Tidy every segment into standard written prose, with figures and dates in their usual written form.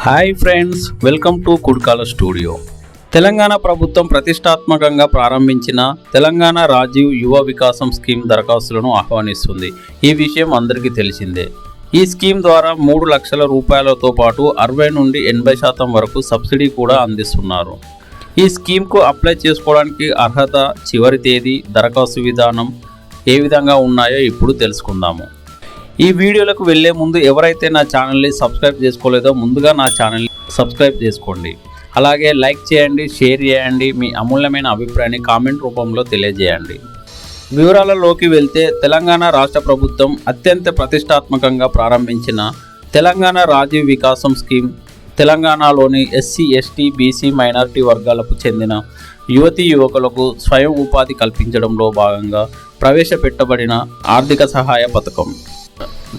Hi friends, welcome to Kudkala studio. Telangana ప్రభుత్వం ప్రతిష్టాత్మకంగా ప్రారంభించిన తెలంగాణ రాజీవ్ యువ వికాసం స్కీమ్ దరఖాస్తులను ఆహ్వానిస్తుంది. ఈ విషయం అందరికీ తెలిసిందే. ఈ స్కీమ్ ద్వారా 3 లక్షల రూపాయలతో పాటు 60 నుండి 80% వరకు సబ్సిడీ కూడా అందిస్తున్నారు. ఈ స్కీమ్కు అప్లై చేసుకోవడానికి అర్హత, చివరి తేదీ, దరఖాస్తు విధానం ఏ విధంగా ఉన్నాయో ఇప్పుడు తెలుసుకుందాము. ఈ వీడియోలకు వెళ్ళే ముందు ఎవరైతే నా ఛానల్ని సబ్స్క్రైబ్ చేసుకోలేదో ముందుగా నా ఛానల్ని సబ్స్క్రైబ్ చేసుకోండి. అలాగే లైక్ చేయండి, షేర్ చేయండి, మీ అమూల్యమైన అభిప్రాయాన్ని కామెంట్ రూపంలో తెలియజేయండి. వివరాలలోకి వెళ్తే, తెలంగాణ రాష్ట్ర ప్రభుత్వం అత్యంత ప్రతిష్టాత్మకంగా ప్రారంభించిన తెలంగాణ రాజీవ్ వికాసం స్కీమ్ తెలంగాణలోని ఎస్సీ, ఎస్టీ, బీసీ, మైనారిటీ వర్గాలకు చెందిన యువతీ యువకులకు స్వయం ఉపాధి కల్పించడంలో భాగంగా ప్రవేశపెట్టబడిన ఆర్థిక సహాయ పథకం.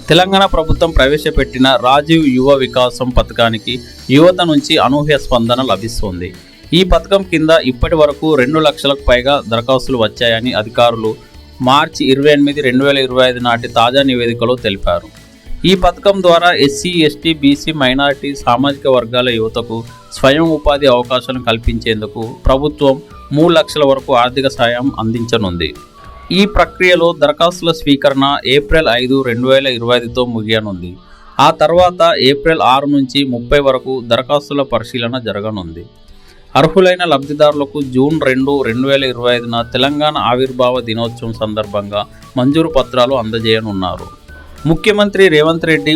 తెలంగాణ ప్రభుత్వం ప్రవేశపెట్టిన రాజీవ్ యువ వికాసం పథకానికి యువత నుంచి అనూహ్య స్పందన లభిస్తుంది. ఈ పథకం కింద ఇప్పటి వరకు 2 లక్షలకు పైగా దరఖాస్తులు వచ్చాయని అధికారులు మార్చి 28, 2025 నాటి తాజా నివేదికలో తెలిపారు. ఈ పథకం ద్వారా ఎస్సీ, ఎస్టీ, బీసీ, మైనారిటీ సామాజిక వర్గాల యువతకు స్వయం ఉపాధి అవకాశాలను కల్పించేందుకు ప్రభుత్వం 3 లక్షల వరకు ఆర్థిక సాయం అందించనుంది. ఈ ప్రక్రియలో దరఖాస్తుల స్వీకరణ ఏప్రిల్ 5, 2025తో ముగియనుంది. ఆ తర్వాత ఏప్రిల్ 6 నుంచి 30 వరకు దరఖాస్తుల పరిశీలన జరగనుంది. అర్హులైన లబ్ధిదారులకు జూన్ 2, 2025న తెలంగాణ ఆవిర్భావ దినోత్సవం సందర్భంగా మంజూరు పత్రాలు అందజేయనున్నారు. ముఖ్యమంత్రి రేవంత్ రెడ్డి,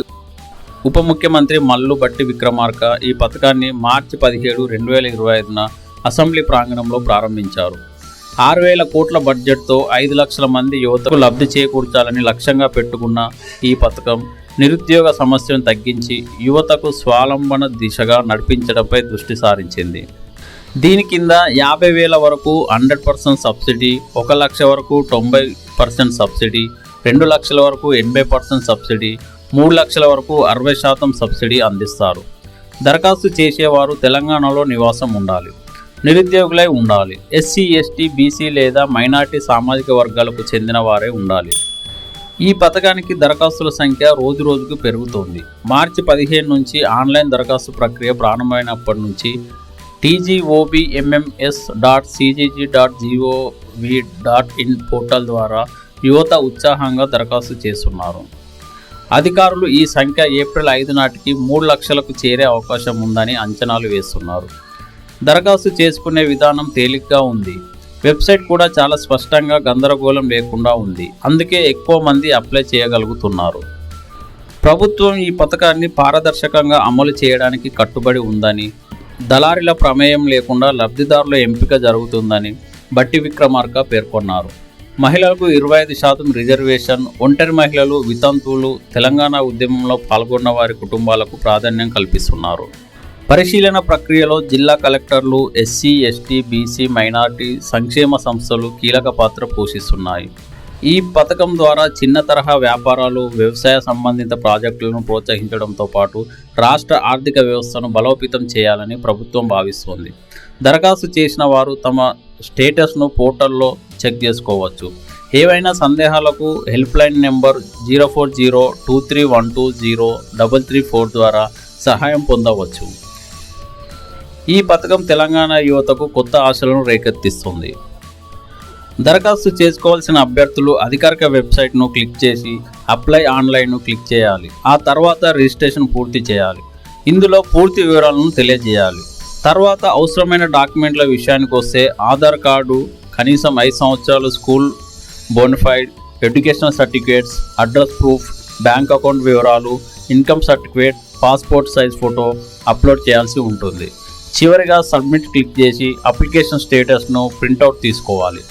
ఉప ముఖ్యమంత్రి మల్లు భట్టి విక్రమార్క ఈ పథకాన్ని మార్చి 17, 2025న అసెంబ్లీ ప్రాంగణంలో ప్రారంభించారు. 6,000 కోట్ల బడ్జెట్తో 5 లక్షల మంది యువతకు లబ్ధి చేకూర్చాలని లక్ష్యంగా పెట్టుకున్న ఈ పథకం నిరుద్యోగ సమస్యను తగ్గించి యువతకు స్వావలంబన దిశగా నడిపించడంపై దృష్టి సారించింది. దీని కింద 50,000 వరకు 100% సబ్సిడీ, 1 లక్ష వరకు 90% సబ్సిడీ, 2 లక్షల వరకు 80% సబ్సిడీ, 3 లక్షల వరకు 60% సబ్సిడీ అందిస్తారు. దరఖాస్తు చేసేవారు తెలంగాణలో నివాసం ఉండాలి, నిరుద్యోగులై ఉండాలి, ఎస్సీ, ఎస్టీ, బీసీ లేదా మైనార్టీ సామాజిక వర్గాలకు చెందిన వారే ఉండాలి. ఈ పథకానికి దరఖాస్తుల సంఖ్య రోజురోజుకు పెరుగుతోంది. మార్చి 15 నుంచి ఆన్లైన్ దరఖాస్తు ప్రక్రియ ప్రారంభమైనప్పటి నుంచి tgobmms.cgg.gov.in పోర్టల్ ద్వారా యువత ఉత్సాహంగా దరఖాస్తు చేస్తున్నారు. అధికారులు ఈ సంఖ్య ఏప్రిల్ 5 నాటికి 3 లక్షలకు చేరే అవకాశం ఉందని అంచనాలు వేస్తున్నారు. దరఖాస్తు చేసుకునే విధానం తేలిగ్గా ఉంది. వెబ్సైట్ కూడా చాలా స్పష్టంగా, గందరగోళం లేకుండా ఉంది. అందుకే ఎక్కువ మంది అప్లై చేయగలుగుతున్నారు. ప్రభుత్వం ఈ పథకాన్ని పారదర్శకంగా అమలు చేయడానికి కట్టుబడి ఉందని, దళారీల ప్రమేయం లేకుండా లబ్ధిదారుల ఎంపిక జరుగుతుందని భట్టి విక్రమార్క పేర్కొన్నారు. మహిళలకు 25% రిజర్వేషన్, ఒంటరి మహిళలు, వితంతువులు, తెలంగాణ ఉద్యమంలో పాల్గొన్న వారి కుటుంబాలకు ప్రాధాన్యం కల్పిస్తున్నారు. పరిశీలన ప్రక్రియలో జిల్లా కలెక్టర్లు, ఎస్సీ, ఎస్టీ, బీసీ, మైనార్టీ సంక్షేమ సంస్థలు కీలక పాత్ర పోషిస్తున్నాయి. ఈ పథకం ద్వారా చిన్న తరహా వ్యాపారాలు, వ్యవసాయ సంబంధిత ప్రాజెక్టులను ప్రోత్సహించడంతో పాటు రాష్ట్ర ఆర్థిక వ్యవస్థను బలోపేతం చేయాలని ప్రభుత్వం భావిస్తోంది. దరఖాస్తు చేసిన వారు తమ స్టేటస్ను పోర్టల్లో చెక్ చేసుకోవచ్చు. ఏవైనా సందేహాలకు హెల్ప్లైన్ నెంబర్ 04023120334 ద్వారా సహాయం పొందవచ్చు. ఈ పథకం తెలంగాణ యువతకు కొత్త ఆశలను రేకెత్తిస్తుంది. దరఖాస్తు చేసుకోవాల్సిన అభ్యర్థులు అధికారిక వెబ్సైట్ను క్లిక్ చేసి అప్లై ఆన్లైన్ను క్లిక్ చేయాలి. ఆ తర్వాత రిజిస్ట్రేషన్ పూర్తి చేయాలి. ఇందులో పూర్తి వివరాలను తెలియజేయాలి. తర్వాత అవసరమైన డాక్యుమెంట్ల విషయానికి వస్తే ఆధార్ కార్డు, కనీసం 5 సంవత్సరాలు school bonafide, educational certificates, address proof, bank account వివరాలు, income certificate, passport size photo upload చేయాల్సి ఉంటుంది. చివరిగా సబ్మిట్ క్లిక్ చేసి అప్లికేషన్ స్టేటస్ను ప్రింటౌట్ తీసుకోవాలి.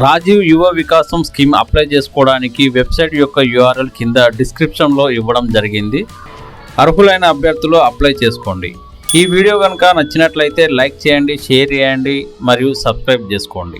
రాజీవ్ యువ వికాసం స్కీమ్ అప్లై చేసుకోవడానికి వెబ్సైట్ యొక్క URL కింద డిస్క్రిప్షన్లో ఇవ్వడం జరిగింది. అర్హులైన అభ్యర్థులు అప్లై చేసుకోండి. ఈ వీడియో కనుక నచ్చినట్లయితే లైక్ చేయండి, షేర్ చేయండి మరియు సబ్స్క్రైబ్ చేసుకోండి.